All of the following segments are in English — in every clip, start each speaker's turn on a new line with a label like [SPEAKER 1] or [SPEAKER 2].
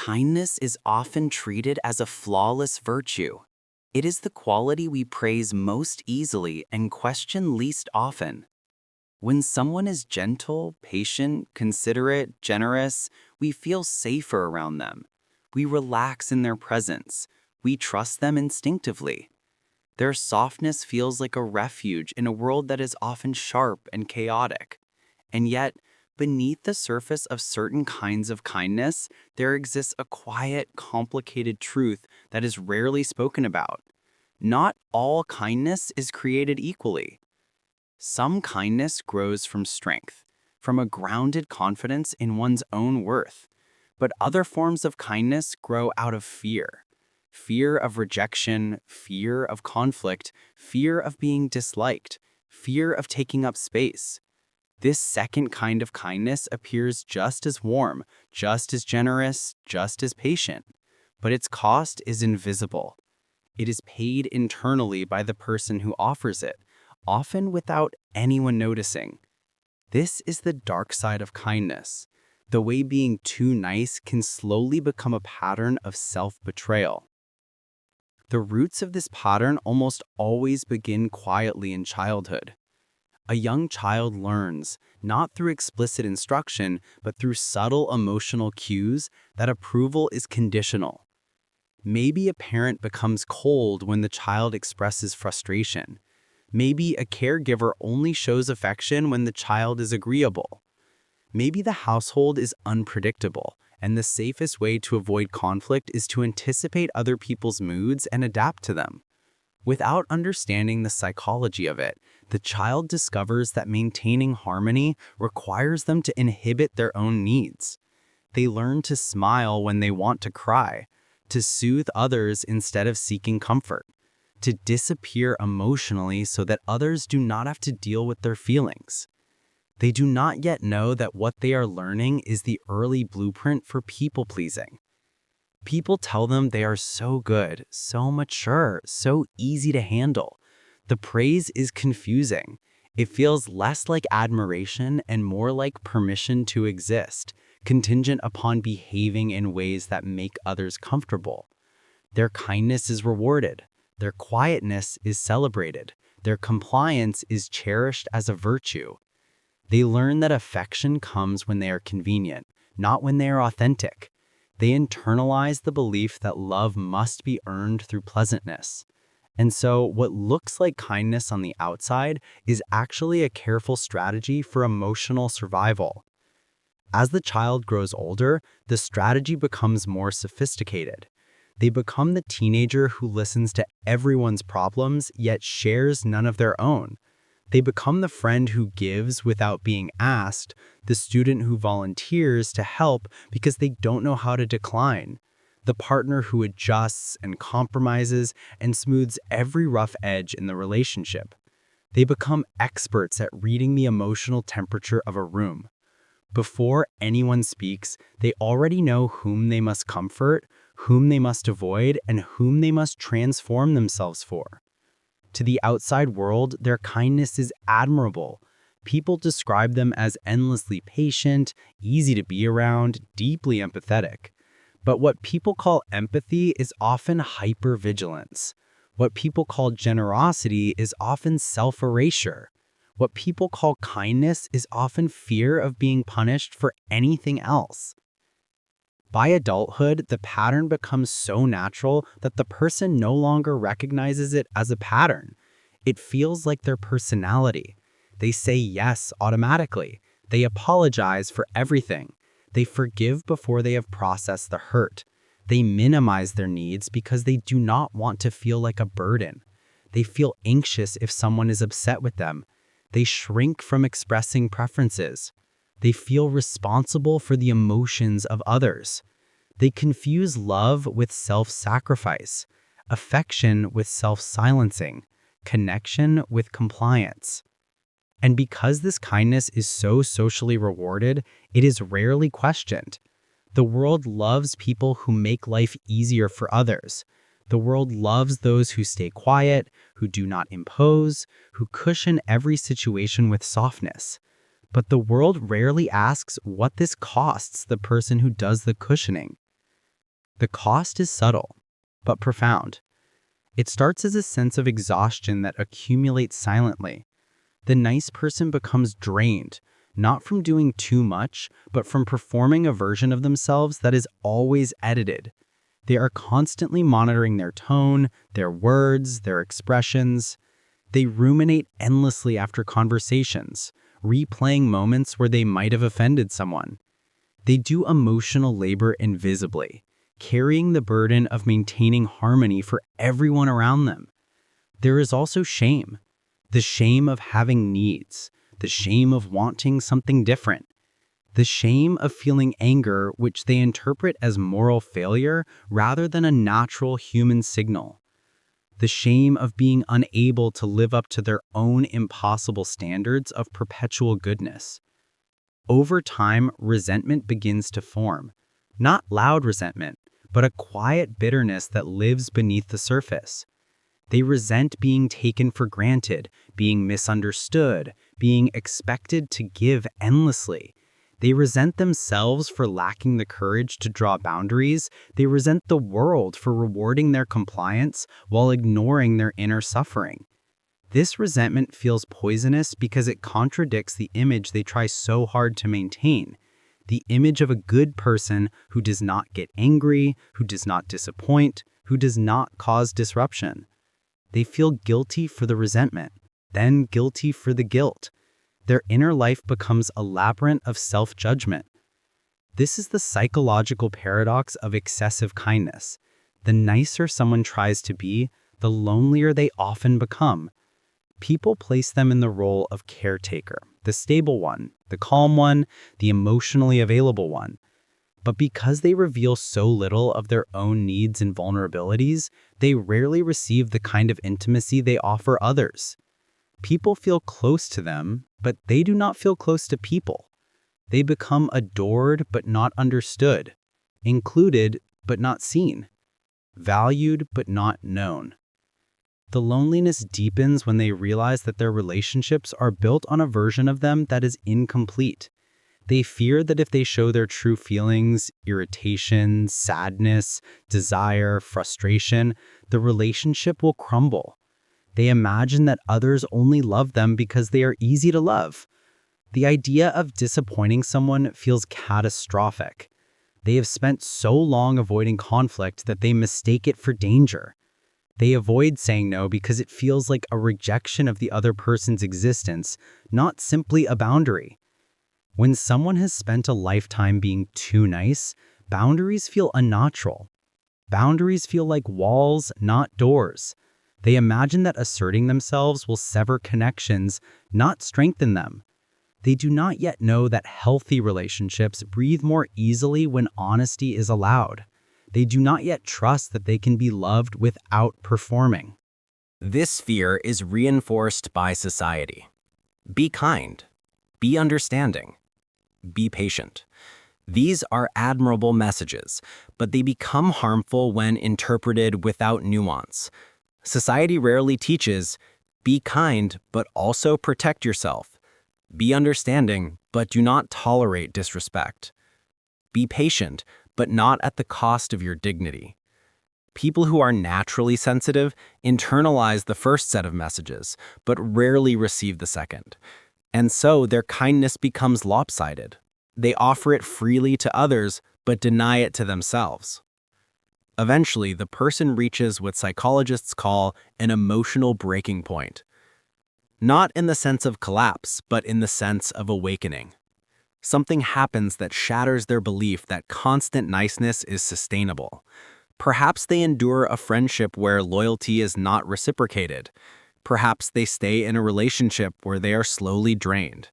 [SPEAKER 1] Kindness is often treated as a flawless virtue. It is the quality we praise most easily and question least often. When someone is gentle, patient, considerate, generous, we feel safer around them. We relax in their presence. We trust them instinctively. Their softness feels like a refuge in a world that is often sharp and chaotic. And yet, beneath the surface of certain kinds of kindness, there exists a quiet, complicated truth that is rarely spoken about. Not all kindness is created equally. Some kindness grows from strength, from a grounded confidence in one's own worth. But other forms of kindness grow out of fear. Fear of rejection, fear of conflict, fear of being disliked, fear of taking up space. This second kind of kindness appears just as warm, just as generous, just as patient. But its cost is invisible. It is paid internally by the person who offers it, often without anyone noticing. This is the dark side of kindness, the way being too nice can slowly become a pattern of self-betrayal. The roots of this pattern almost always begin quietly in childhood. A young child learns, not through explicit instruction, but through subtle emotional cues, that approval is conditional. Maybe a parent becomes cold when the child expresses frustration. Maybe a caregiver only shows affection when the child is agreeable. Maybe the household is unpredictable, and the safest way to avoid conflict is to anticipate other people's moods and adapt to them. Without understanding the psychology of it, the child discovers that maintaining harmony requires them to inhibit their own needs. They learn to smile when they want to cry, to soothe others instead of seeking comfort, to disappear emotionally so that others do not have to deal with their feelings. They do not yet know that what they are learning is the early blueprint for people-pleasing. People tell them they are so good, so mature, so easy to handle. The praise is confusing. It feels less like admiration and more like permission to exist, contingent upon behaving in ways that make others comfortable. Their kindness is rewarded. Their quietness is celebrated. Their compliance is cherished as a virtue. They learn that affection comes when they are convenient, not when they are authentic. They internalize the belief that love must be earned through pleasantness. And so what looks like kindness on the outside is actually a careful strategy for emotional survival. As the child grows older, the strategy becomes more sophisticated. They become the teenager who listens to everyone's problems yet shares none of their own. They become the friend who gives without being asked, the student who volunteers to help because they don't know how to decline, the partner who adjusts and compromises and smooths every rough edge in the relationship. They become experts at reading the emotional temperature of a room. Before anyone speaks, they already know whom they must comfort, whom they must avoid, and whom they must transform themselves for. To the outside world, their kindness is admirable. People describe them as endlessly patient, easy to be around, deeply empathetic. But what people call empathy is often hypervigilance. What people call generosity is often self-erasure. What people call kindness is often fear of being punished for anything else. By adulthood, the pattern becomes so natural that the person no longer recognizes it as a pattern. It feels like their personality. They say yes automatically. They apologize for everything. They forgive before they have processed the hurt. They minimize their needs because they do not want to feel like a burden. They feel anxious if someone is upset with them. They shrink from expressing preferences. They feel responsible for the emotions of others. They confuse love with self-sacrifice, affection with self-silencing, connection with compliance. And because this kindness is so socially rewarded, it is rarely questioned. The world loves people who make life easier for others. The world loves those who stay quiet, who do not impose, who cushion every situation with softness. But the world rarely asks what this costs the person who does the cushioning.
[SPEAKER 2] The cost is subtle, but profound. It starts as a sense of exhaustion that accumulates silently. The nice person becomes drained, not from doing too much, but from performing a version of themselves that is always edited. They are constantly monitoring their tone, their words, their expressions. They ruminate endlessly after conversations, replaying moments where they might have offended someone. They do emotional labor invisibly, carrying the burden of maintaining harmony for everyone around them. There is also shame, the shame of having needs, the shame of wanting something different, the shame of feeling anger, which they interpret as moral failure rather than a natural human signal, the shame of being unable to live up to their own impossible standards of perpetual goodness. Over time, resentment begins to form, not loud resentment, but a quiet bitterness that lives beneath the surface. They resent being taken for granted, being misunderstood, being expected to give endlessly. They resent themselves for lacking the courage to draw boundaries. They resent the world for rewarding their compliance while ignoring their inner suffering. This resentment feels poisonous because it contradicts the image they try so hard to maintain, the image of a good person who does not get angry, who does not disappoint, who does not cause disruption. They feel guilty for the resentment, then guilty for the guilt. Their inner life becomes a labyrinth of self-judgment. This is the psychological paradox of excessive kindness. The nicer someone tries to be, the lonelier they often become. People place them in the role of caretaker, the stable one, the calm one, the emotionally available one. But because they reveal so little of their own needs and vulnerabilities, they rarely receive the kind of intimacy they offer others. People feel close to them, but they do not feel close to people. They become adored but not understood, included but not seen, valued but not known. The loneliness deepens when they realize that their relationships are built on a version of them that is incomplete. They fear that if they show their true feelings, irritation, sadness, desire, frustration, the relationship will crumble. They imagine that others only love them because they are easy to love. The idea of disappointing someone feels catastrophic. They have spent so long avoiding conflict that they mistake it for danger. They avoid saying no because it feels like a rejection of the other person's existence, not simply a boundary. When someone has spent a lifetime being too nice, boundaries feel unnatural. Boundaries feel like walls, not doors. They imagine that asserting themselves will sever connections, not strengthen them. They do not yet know that healthy relationships breathe more easily when honesty is allowed. They do not yet trust that they can be loved without performing.
[SPEAKER 1] This fear is reinforced by society. Be kind. Be understanding. Be patient. These are admirable messages, but they become harmful when interpreted without nuance. Society rarely teaches, be kind, but also protect yourself. Be understanding, but do not tolerate disrespect. Be patient, but not at the cost of your dignity. People who are naturally sensitive internalize the first set of messages, but rarely receive the second. And so their kindness becomes lopsided. They offer it freely to others, but deny it to themselves. Eventually, the person reaches what psychologists call an emotional breaking point. Not in the sense of collapse, but in the sense of awakening. Something happens that shatters their belief that constant niceness is sustainable. Perhaps they endure a friendship where loyalty is not reciprocated. Perhaps they stay in a relationship where they are slowly drained.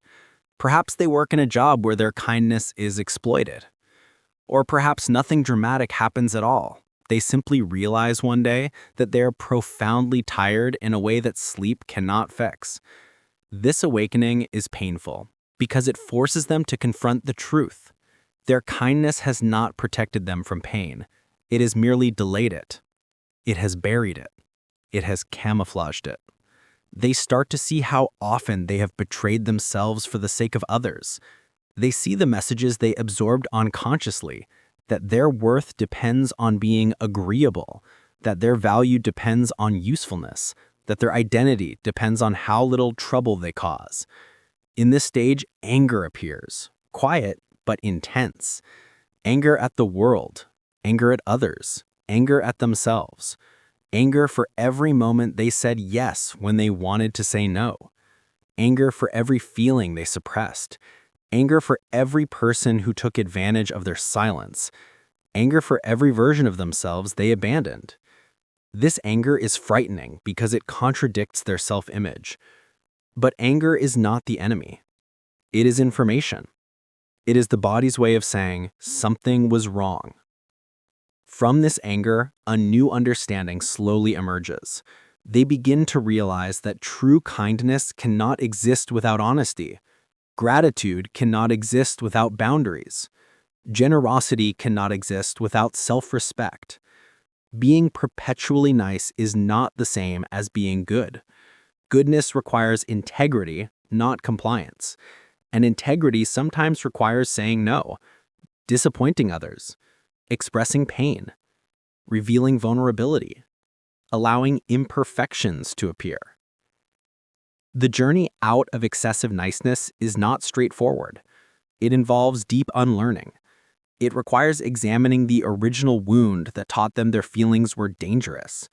[SPEAKER 1] Perhaps they work in a job where their kindness is exploited. Or perhaps nothing dramatic happens at all. They simply realize one day that they are profoundly tired in a way that sleep cannot fix. This awakening is painful because it forces them to confront the truth. Their kindness has not protected them from pain. It has merely delayed it. It has buried it. It has camouflaged it. They start to see how often they have betrayed themselves for the sake of others. They see the messages they absorbed unconsciously,
[SPEAKER 2] that their worth depends on being agreeable, that their value depends on usefulness, that their identity depends on how little trouble they cause. In this stage, anger appears, quiet but intense. Anger at the world, anger at others, anger at themselves. Anger for every moment they said yes when they wanted to say no. Anger for every feeling they suppressed. Anger for every person who took advantage of their silence. Anger for every version of themselves they abandoned. This anger is frightening because it contradicts their self-image. But anger is not the enemy. It is information. It is the body's way of saying something was wrong. From this anger, a new understanding slowly emerges. They begin to realize that true kindness cannot exist without honesty. Gratitude cannot exist without boundaries. Generosity cannot exist without self-respect. Being perpetually nice is not the same as being good. Goodness requires integrity, not compliance. And integrity sometimes requires saying no, disappointing others, expressing pain, revealing vulnerability, allowing imperfections to appear. The journey out of excessive niceness is not straightforward. It involves deep unlearning. It requires examining the original wound that taught them their feelings were dangerous.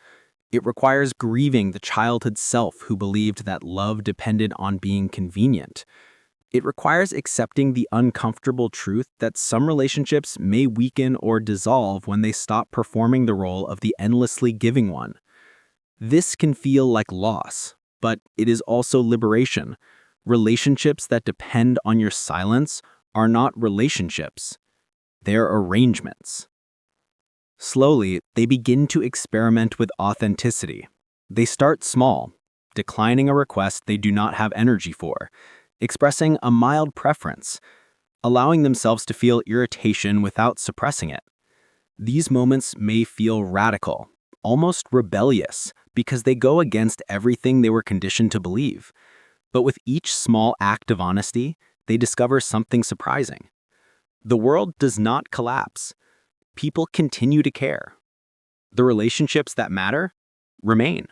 [SPEAKER 2] It requires grieving the childhood self who believed that love depended on being convenient. It requires accepting the uncomfortable truth that some relationships may weaken or dissolve when they stop performing the role of the endlessly giving one. This can feel like loss, but it is also liberation. Relationships that depend on your silence are not relationships. They're arrangements. Slowly, they begin to experiment with authenticity. They start small, declining a request they do not have energy for, expressing a mild preference, allowing themselves to feel irritation without suppressing it. These moments may feel radical, almost rebellious, because they go against everything they were conditioned to believe. But with each small act of honesty, they discover something surprising. The world does not collapse. People continue to care. The relationships that matter remain.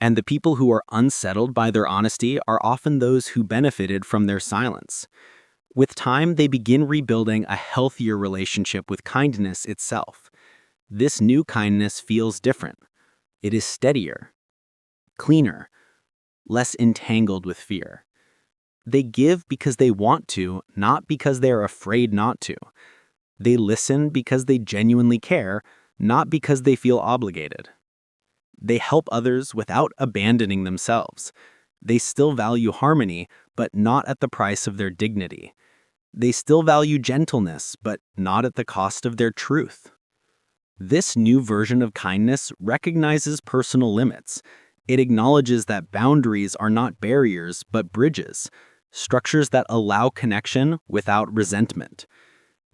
[SPEAKER 2] And the people who are unsettled by their honesty are often those who benefited from their silence. With time, they begin rebuilding a healthier relationship with kindness itself. This new kindness feels different. It is steadier, cleaner, less entangled with fear. They give because they want to, not because they are afraid not to. They listen because they genuinely care, not because they feel obligated. They help others without abandoning themselves. They still value harmony, but not at the price of their dignity. They still value gentleness, but not at the cost of their truth. This new version of kindness recognizes personal limits. It acknowledges that boundaries are not barriers, but bridges, structures that allow connection without resentment.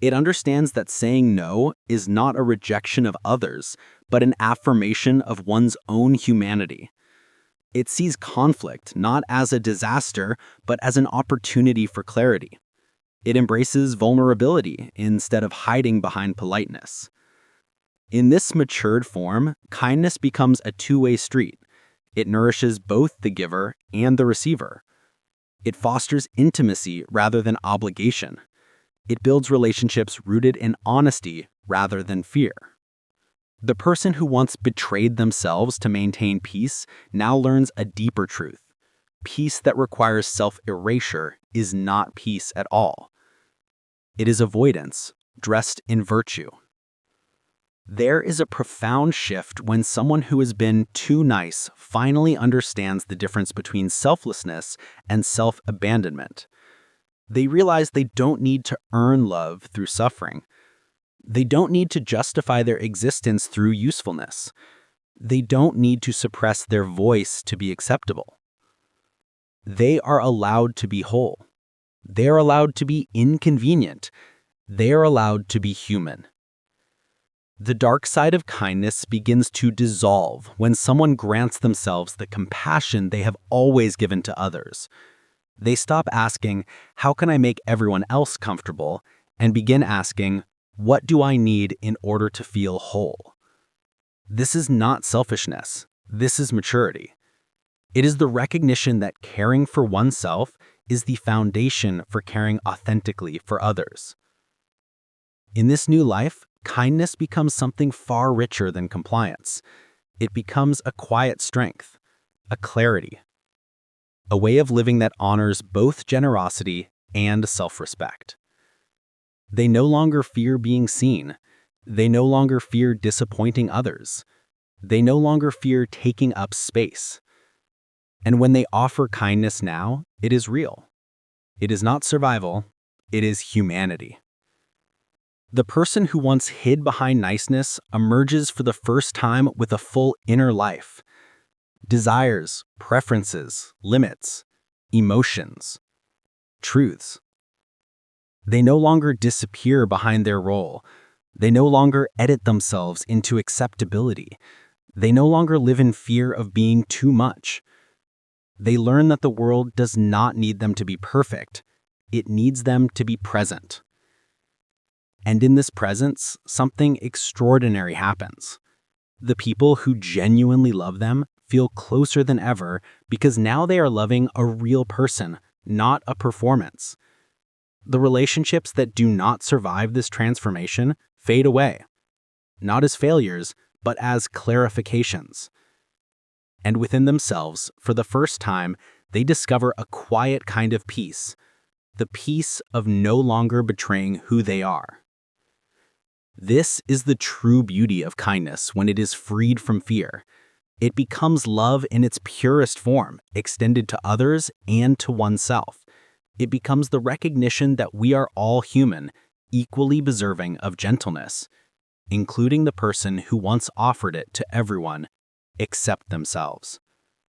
[SPEAKER 2] It understands that saying no is not a rejection of others, but an affirmation of one's own humanity. It sees conflict not as a disaster, but as an opportunity for clarity. It embraces vulnerability instead of hiding behind politeness. In this matured form, kindness becomes a two-way street. It nourishes both the giver and the receiver. It fosters intimacy rather than obligation. It builds relationships rooted in honesty rather than fear. The person who once betrayed themselves to maintain peace now learns a deeper truth. Peace that requires self-erasure is not peace at all. It is avoidance, dressed in virtue. There is a profound shift when someone who has been too nice finally understands the difference between selflessness and self-abandonment. They realize they don't need to earn love through suffering. They don't need to justify their existence through usefulness. They don't need to suppress their voice to be acceptable. They are allowed to be whole. They are allowed to be inconvenient. They are allowed to be human. The dark side of kindness begins to dissolve when someone grants themselves the compassion they have always given to others. They stop asking, "How can I make everyone else comfortable?" and begin asking, What do I need in order to feel whole? This is not selfishness. This is maturity. It is the recognition that caring for oneself is the foundation for caring authentically for others. In this new life, kindness becomes something far richer than compliance. It becomes a quiet strength, a clarity, a way of living that honors both generosity and self-respect. They no longer fear being seen. They no longer fear disappointing others. They no longer fear taking up space. And when they offer kindness now, it is real. It is not survival, it is humanity. The person who once hid behind niceness emerges for the first time with a full inner life. Desires, preferences, limits, emotions, truths. They no longer disappear behind their role. They no longer edit themselves into acceptability. They no longer live in fear of being too much. They learn that the world does not need them to be perfect. It needs them to be present. And in this presence, something extraordinary happens. The people who genuinely love them feel closer than ever because now they are loving a real person, not a performance. The relationships that do not survive this transformation fade away, not as failures, but as clarifications. And within themselves, for the first time, they discover a quiet kind of peace, the peace of no longer betraying who they are. This is the true beauty of kindness when it is freed from fear. It becomes love in its purest form, extended to others and to oneself. It becomes the recognition that we are all human, equally deserving of gentleness, including the person who once offered it to everyone except themselves.